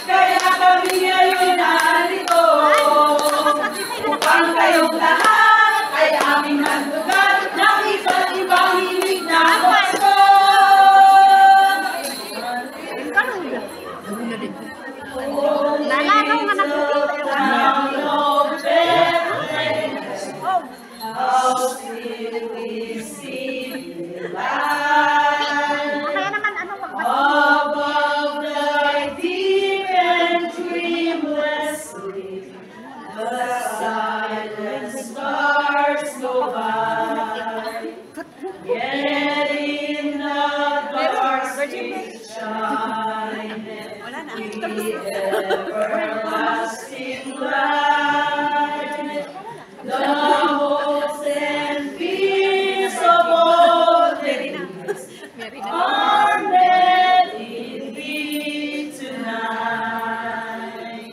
Kaya kami ngayon narito upang kayong lahat ay aming magdugan ng iba't ibang himig na Pasko. Nalagaw nga na above thy deep and dreamlessly, the silent stars go by, yet in the dark streets shine the everlasting light, the hopes and fears of all things are met in thee tonight.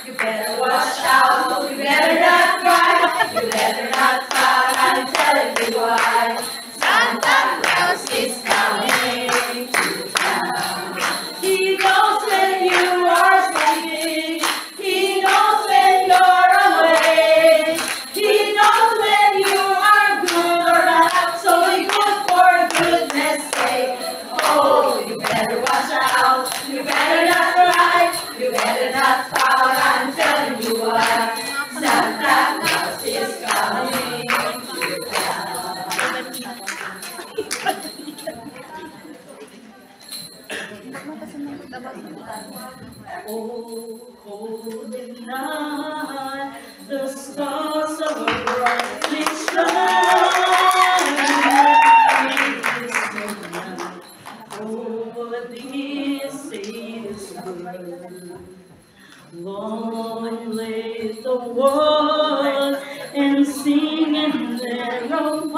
You better watch out, you better not cry, you better not pout, I'm telling you why. Santa Claus is coming to town. He knows when you are sleeping, he knows when you're awake, he knows when you are good or not, so be good for goodness sake. Oh, you better watch out, you better not cry, you better not pout, I'm telling you why. Santa Claus is coming to town. Oh, holy night, the stars are brightly shining. Oh, this is good. Long lay the world and sing and thereupon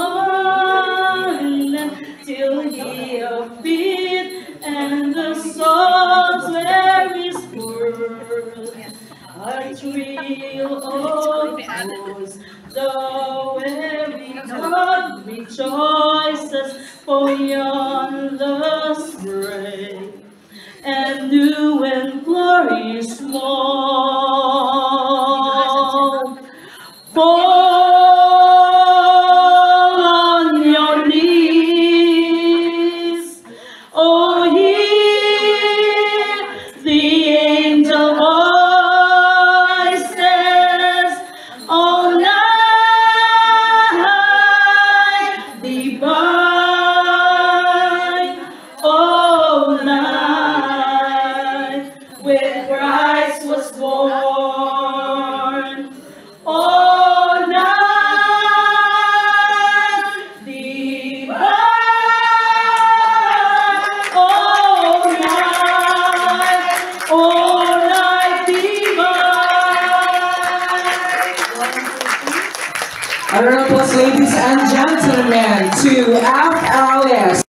till he appeared and the souls were his word. A thrill of joys, the very God rejoices for yonder spray, and new and glorious morn. Fall on your knees, oh, hear the angel voices, all night divine, all night when Christ was born. All night divine, all night divine. Honorable ladies and gentlemen, to Alf Alice.